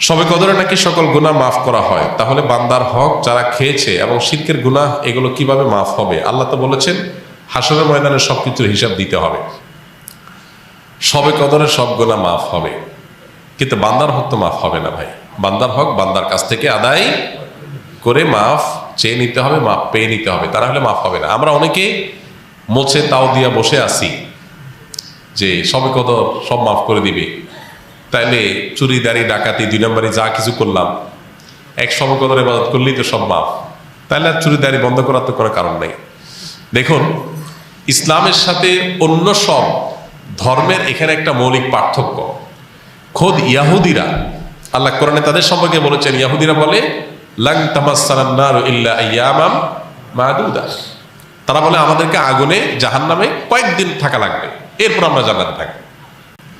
শবে কদরে নাকি সকল গুনাহ মাফ করা হয়, তাহলে বান্দার হক যারা খেয়েছে এবং শিরকের গুনাহ এগুলো কিভাবে মাফ হবে? আল্লাহ তো বলেছেন হাসরের ময়দানে সবকিছুর হিসাব দিতে হবে। শবে কদরে সব গুনাহ মাফ হবে, কিন্তু বান্দার হক তো মাফ হবে না ভাই। বান্দার হক বান্দার কাছ থেকে আদায় করে মাফ চেয়ে নিতে হবে, মাফ পেয়ে নিতে হবে, তারা হলে মাফ হবে না। আমরা অনেকে মোছে তাও দিয়া বসে আছি যে শবে কদর সব মাফ করে দিবে, তাইলে চুরি দাড়ি ডাকাতি 2 নম্বরে যা কিছু করলাম এক শবে কদর ইবাদত করলেই তো সব মাফ, তাহলে আর চুরি দাড়ি বন্ধ করার তো কোনো কারণ নেই। দেখুন, ইসলামের সাথে অন্য সব ধর্মের এখানে একটা মৌলিক পার্থক্য। খোদ ইয়াহুদিরা, আল্লাহ কোরআনে তাদের সম্পর্কে বলেছেন, ইয়াহুদিরা বলে লান তামাসসানান নারু ইল্লা আইয়ামাম মাদুদা, তারা বলে আমাদেরকে আগুনে জাহান্নামে কয়েকদিন থাকা লাগবে, এরপর আমরা জান্নাতে থাকবো।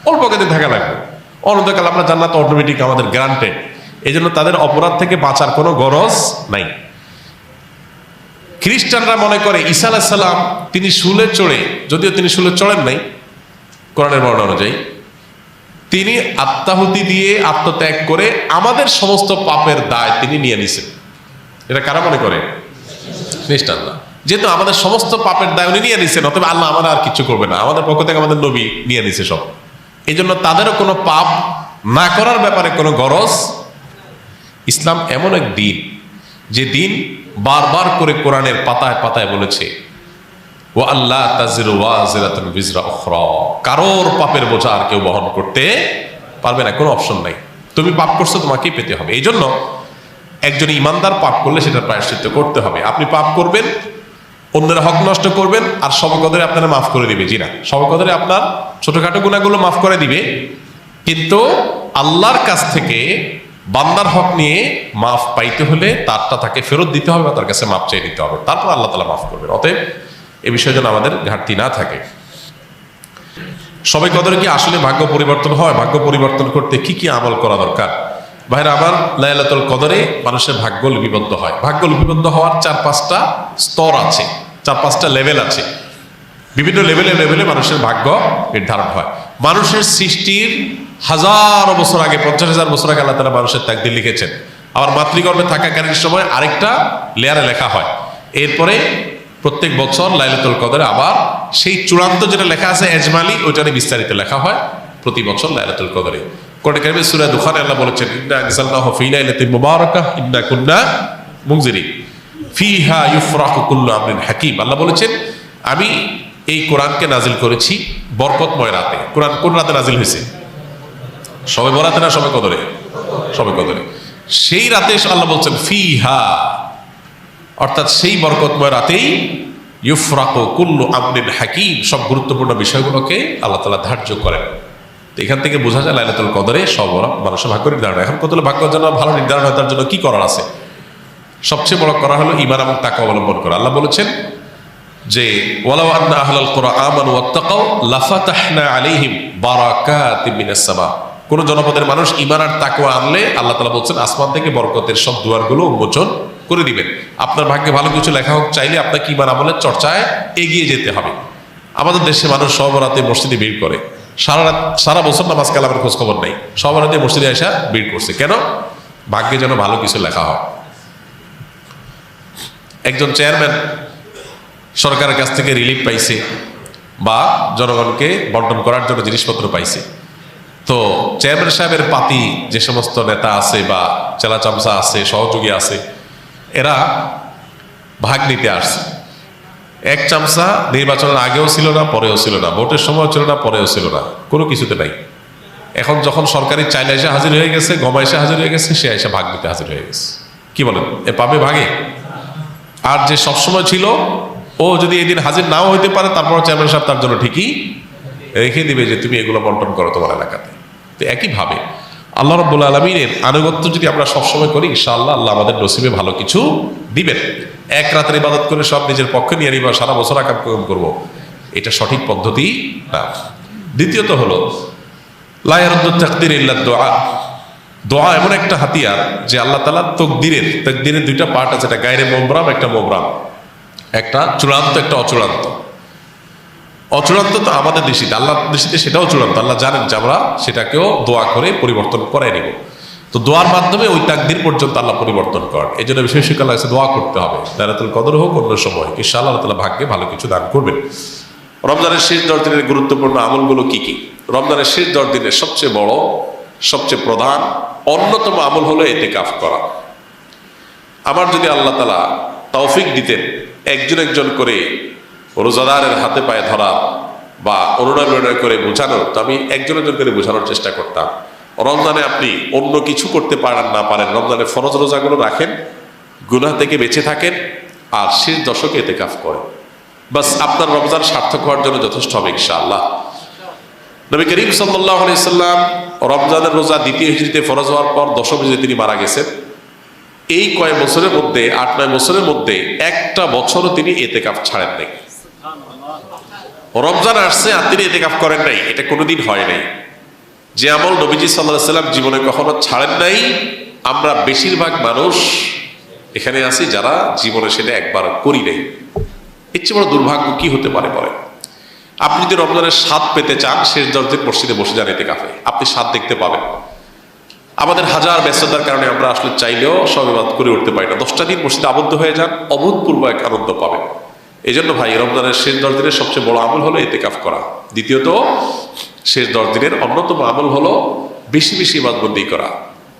অল্প কয়েকদিন থাকা লাগবে, অনন্তকাল আমরা জান্নাত অটোমেটিক আমাদের গ্রান্টেড। এই জন্য তাদের অপরাধ থেকে বাঁচার কোনো গরজ নাই। খ্রিস্টানরা মনে করে ঈসা আলাইহিস সালাম তিনি শুলে চড়ে, যদিও তিনি শুলে চড়েন নাই কোরআনের বর্ণনা অনুযায়ী, তিনি আত্মাহুতি দিয়ে আত্মত্যাগ করে আমাদের সমস্ত পাপের দায় তিনি নিয়ে নিছেন। এটা কারা মনে করে? খ্রিস্টানরা। যেহেতু আমাদের সমস্ত পাপের দায় উনি নিয়ে নিছেন, অতএব আল্লাহ আমাদের আর কিছু করবে না, আমাদের পক্ষ থেকে আমাদের নবী নিয়ে নিছে সব। এই জন্য তাদেরও কোনো পাপ না করার ব্যাপারে কোনো গরজ। ইসলাম এমন এক দিন, যে দিন বারবার করে কোরআনের পাতায় পাতায় বলেছে ওয়া আল্লাহ তাজিরু ওয়াজিরাতুন বিজরা উখরা, কারোর পাপের বোঝা আর কেউ বহন করতে পারবে না, কোনো অপশন নাই। তুমি পাপ করছো, তোমাকেই পেতে হবে। এই জন্য একজন ইমানদার পাপ করলে সেটার প্রায়শ্চিত্ত করতে হবে। আপনি পাপ করবেন, অন্যের হক নষ্ট করবেন, আর শবে কদরে আপনারা মাফ করে দিবে। জি না, শবে কদরে আপনার ছোটখাটো গুনাহগুলো মাফ করে দিবে, কিন্তু আল্লাহর কাছ থেকে বান্দার হক নিয়ে মাফ পাইতে হলে তারটা তাকে ফেরত দিতে হবে, বা তার কাছে মাফ চেয়ে নিতে হবে, তারপর আল্লাহ তাআলা মাফ করবেন। অতএব এ বিষয়ে যেন আমাদের ঘাটতি না থাকে। শবে কদরে কি আসলে ভাগ্য পরিবর্তন হয়? ভাগ্য পরিবর্তন করতে কি কি আমল করা দরকার? ভাইরা আমার, লাইলাতুল কদরে মানুষের ভাগ্য লিপিবদ্ধ হয়। ভাগ্য লিপিবদ্ধ হওয়ার 4-5টা স্তর আছে, 4-5টা লেভেল আছে। বিভিন্ন লেভেলে মানুষের ভাগ্য নির্ধারণ হয়। মানুষের সৃষ্টির হাজার বছর আগে, 50,000 বছর আগে আল্লাহ তাআলা মানুষের তাকদীর লিখেছেন। আবার মাতৃগর্ভে থাকাকালীন সময় আরেকটা লেয়ারে লেখা হয়। এরপরে প্রত্যেক বছর লাইলাতুল কদরে আবার সেই চূড়ান্ত যেটা লেখা আছে এজমালি, ওইটা নিয়ে বিস্তারিত লেখা হয় প্রতি বছর লাইলাতুল কদরে। কোরআনে কারিমে সূরা দুখানে আল্লাহ বলেছেন ইন্না আনজালনাহু ফী লাইলাতিন মুবারাকাহ ইন্না কুন্না মুনজিরিন ফীহা ইউফরাকু কুল্লু আমরিন হাকীম। আল্লাহ বলেছেন আমি এই কোরআনকে নাজিল করেছি বরকতময় রাতে। কোরআন কোন রাতে নাজিল হয়েছে? শবে বরাতে না শবে কদরে? শবে কদরে। সেই রাতে আল্লাহ বলছেন ফীহা, অর্থাৎ সেই বরকতময় রাতেই ইউফরাকু কুল্লু আমরিন হাকীম, সব গুরুত্বপূর্ণ বিষয়গুলোকে আল্লাহ তাআলা ধার্য করেন। তো এখান থেকে বোঝা যায় লাইলাতুল কদরে সব মানুষের ভাগ্য নির্ধারণ। এখন কত ভাগ্য যেন ভালো নির্ধারণ হয়, তার জন্য কি করার আছে? সবচেয়ে বড় করা হলো ঈমান এবং তাকওয়া অবলম্বন করা। আল্লাহ বলেছেন যে ওয়ালাউ আন্না আহলাল কুরআ আমানু ওয়াত্তাকাউ লাফাতাহনা আলাইহিম বারাকাতিম মিনাস সামা। কোন জনপদের মানুষ ঈমান আর তাকওয়া আনলে আল্লাহ তাআলা বলছেন আসমান থেকে বরকতের সব দুয়ারগুলো উন্মোচন করে দিবেন। আপনার ভাগ্যে ভালো কিছু লেখা হোক, চাইলে আপনাকে ঈমান আমলের চর্চায় এগিয়ে যেতে হবে। আমাদের দেশে মানুষ সব রাতে মসজিদে ভিড় করে, সারা বছর নামাজ কালামের খোঁজ খবর নেই, সব রাতে মসজিদে এসে ভিড় করছে। কেন? ভাগ্যে যেন ভালো কিছু লেখা হয়। একজন চেয়ারম্যান সরকারের কাছ থেকে রিলিফ পাইছে বা জনগণকে বন্টন করার জন্য জিনিসপত্র পাইছে। তো চেয়ারম্যান সাহেবের পাতি যে সমস্ত নেতা আছে বা চেলা চামচা আছে, সহযোগী আছে, এরা ভাগ নিতে আসছে। এক চামচা নির্বাচনের আগেও ছিল না, পরেও ছিল না, ভোটের সময়ও ছিল না, পরেও ছিল না, কোনো কিছুতে নাই। এখন যখন সরকারি চাইলে এসে হাজির হয়ে গেছে, গমা এসে হাজির হয়ে গেছে, সে এসে ভাগ নিতে হাজির হয়ে গেছে। কি বলেন, এ পাবে ভাগে? আর যে সবসময় ছিল, ও যদি এদিন হাজির নাও হইতে পারে, তারপর চেয়ারম্যান সাহেব তার জন্য ঠিকই রেখে দিবে যে তুমি এগুলো বন্টন করো তোমার এলাকাতে। তো একইভাবে আল্লাহ রাব্বুল আলামিনের আনুগত্য যদি আমরা সবসময় করি, ইনশাআল্লাহ আল্লাহ আমাদের নসিবে ভালো কিছু দিবেন। এক রাতের ইবাদত করে সব নিজের পক্ষে নিয়ে নিবা, সারা বছর আকাম করবো, এটা সঠিক পদ্ধতি না। দ্বিতীয়ত হলো লা ইয়ারুদ্দু তাকদির ইল্লা দুআ। দোয়া এমন একটা হাতিয়ার যে আল্লাহ তাআলা তাকদিরের 2টা পার্ট আছে, একটা গায়রে মুবরাম, একটা মুবরাম, একটা চূড়ান্ত, একটা অচূড়ান্ত। অচূড়ান্ত তো আমাদের দৃষ্টিতে, আল্লাহর দৃষ্টিতে সেটাও চূড়ান্ত। আল্লাহ জানেন যে আমরা সেটাকেও দোয়া করে পরিবর্তন করাই নিব। তো দোয়ার মাধ্যমে ওই তাকদির পর্যন্ত আল্লাহ পরিবর্তন করেন। এই জন্য বিশেষ করে আল্লাহ কাছে দোয়া করতে হবে, লাইলাতুল কদর হোক অন্য সময়, ইনশাআল্লাহ আল্লাহ তাআলা ভাগ্যে ভালো কিছু দান করবেন। রমজানের শেষ 10 দিনের গুরুত্বপূর্ণ আমলগুলো কি কি? রমজানের শেষ 10 দিনের সবচেয়ে বড়, সবচেয়ে প্রধান, অন্যতম আমল হলো ইতিকাফ করা। আমার যদি আল্লাহ তাআলা তৌফিক দিতেন একজন একজন করে রোজাদারের হাতে পায়ে ধরা বা অনুনয় করে বোঝানোর, তো আমি একজন একজন করে বোঝানোর চেষ্টা করতাম। রমজানে আপনি অন্য কিছু করতে পারেন না পারেন, রমজানে ফরজ রোজাগুলো রাখেন, গুনাহ থেকে বেঁচে থাকেন, আর শেষ দশকে ইতিকাফ করেন। বাস আপনার রমজান সার্থক হওয়ার জন্য যথেষ্ট হবে ইনশাআল্লাহ। নবী করিম সাল্লাল্লাহু আলাইহি সাল্লাম রমজানের রোজা দ্বিতীয় হিজরিতে ফরজ হওয়ার পর দশম হিজরিতে তিনি মারা গেছেন। এই কয়েক বছরের মধ্যে, 8-9 বছরের মধ্যে একটা বছরও তিনি ইতিকাফ ছাড়েন নাই। রমজান আসছে আর তিনি ইতিকাফ করেন নাই, এটা কোনোদিন হয় নাই। যে আমল নবীজি সাল্লাল্লাহু আলাইহি সাল্লাম জীবনে কখনো ছাড়েন নাই, আমরা বেশিরভাগ মানুষ এখানে আছি যারা জীবনে সেটা একবার করি নাই। এর চেয়ে বড় দুর্ভাগ্য কি হতে পারে বলে? আপনি যদি রমজানের স্বাদ পেতে চান, শেষ 10 দিন মসজিদে বসে যান ইতিকাফে, আপনি স্বাদ দেখতে পাবেন। আমাদের হাজার ব্যস্ততার কারণে আমরা আসলে চাইলেও সব ইবাদত করে উঠতে পারি না। 10টা দিন মসজিদে আবদ্ধ হয়ে যান, অভূতপূর্ব এক আনন্দ পাবেন। এই জন্য ভাই, রমজানের শেষ 10 দিনের সবচেয়ে বড় আমল হলো ইতিকাফ করা। দ্বিতীয়ত, শেষ 10 দিনের অন্যতম আমল হলো বেশি বেশি ইবাদতবন্দি করা।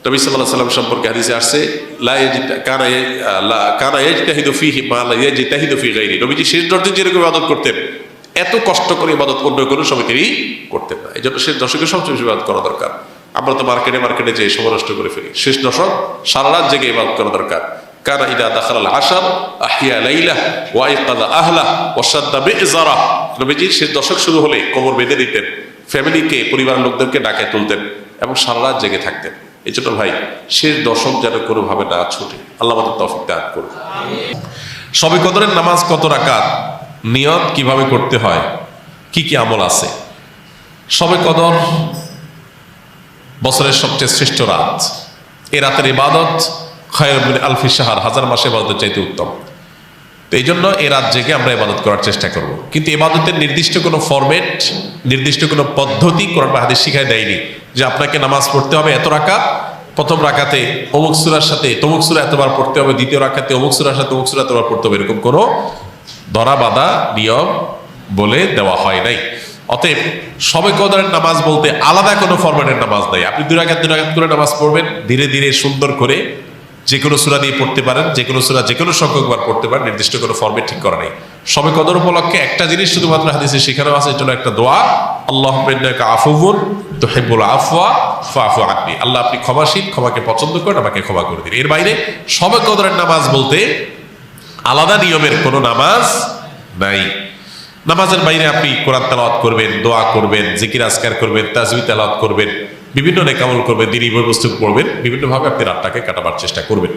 নবী সাল্লাল্লাহু আলাইহি ওয়াসাল্লাম সম্পর্কে হাদিসে আসছে, কানা ইয়াজতাহিদু ফীহি মা লা ইয়াজতাহিদু ফী গায়রি। নবীজি শেষ 10 দিন যেরকম ইবাদত করতেন, এত কষ্ট করে ইবাদত অন্য কোনো সময় তিনি করতেন না। এই জন্য শেষ দশকে সবচেয়ে বেশি ইবাদত করা দরকার। আমরা তো মার্কেটে যে সময় নষ্ট করে ফেলি, শেষ দশক সারা রাত জেগে ইবাদত করা দরকার। কানা ইদা দাখালাল আশর আহিয়া লাইলা ওয়া আইকাযা আহলা ওয়া শাদ্দা বি'জারা। নবীজি শেষ দশক শুরু হলে কোমর বেঁধে নিতেন, ফ্যামিলিকে, পরিবারের লোকদেরকে ডাকে তুলতেন এবং সারা রাত জেগে থাকতেন। এই জন্য ভাই, শেষ দশক যেন কোনোভাবে না ছুটে। আল্লাহ আমাদের তৌফিক দান করুন। শবে কদরের নামাজ কত রাকাত, নিয়ত কিভাবে করতে হয়, কি কি আমল আছে? শবে কদর বছরের সবচেয়ে শ্রেষ্ঠ রাত। এই রাতের ইবাদত খায়রুম মিন আলফি শাহর, হাজার মাসে ইবাদতের চাইতে উত্তম। তো এই জন্য এই রাত জেগে আমরা ইবাদত করার চেষ্টা করব। কিন্তু ইবাদতের নির্দিষ্ট কোনো ফরম্যাট, নির্দিষ্ট কোনো পদ্ধতি কোরআন বা হাদিস শিখায় দেয়নি যে আপনাকে নামাজ পড়তে হবে এত রাকাত, প্রথম রাকাতে অমুক সূরার সাথে তমুক সূরা এতবার পড়তে হবে, দ্বিতীয় রাকাতে অমুক সূরার সাথে অমুক সূরা এতবার পড়তে হবে, এরকম কোনো ধরা বাঁধা নিয়ম বলে দেওয়া হয় নাই। অতএব শবে কদরের নামাজ বলতে আলাদা কোনো ফরম্যাটের নামাজ নাই। আপনি 2 রাকাত করে নামাজ পড়বেন, ধীরে ধীরে সুন্দর করে যে কোনো সূরা দিয়ে পড়তে পারেন, যে কোনো সূরা যে কোনো সংখ্যকবার পড়তে পারেন, নির্দিষ্ট কোনো ফরম্যাট ঠিক করা নেই। শবে কদর উপলক্ষে একটা জিনিস শুধুমাত্র হাদিসে শেখানো আছে, এটা হলো একটা দোয়া, আল্লাহুম্মা ইন্নাকা আফুউন তুহিব্বুল আফওয়া ফাআফু আন্নি। আল্লাহ, আপনি ক্ষমাশীল, ক্ষমাকে পছন্দ করেন, আমাকে ক্ষমা করে দিন। এর বাইরে শবে কদরের নামাজ বলতে আলাদা নিয়মের কোনো নামাজ নাই। নামাজের বাইরে আপনি কোরআন তেলাওয়াত করবেন, দোয়া করবেন, জিকির আজকার করবেন, তাসবিহ তেলাওয়াত করবেন, বিভিন্ন নেক আমল করবেন, দ্বীনি বই পুস্তক পড়বেন, বিভিন্নভাবে আপনি রাতটাকে কাটাবার চেষ্টা করবেন।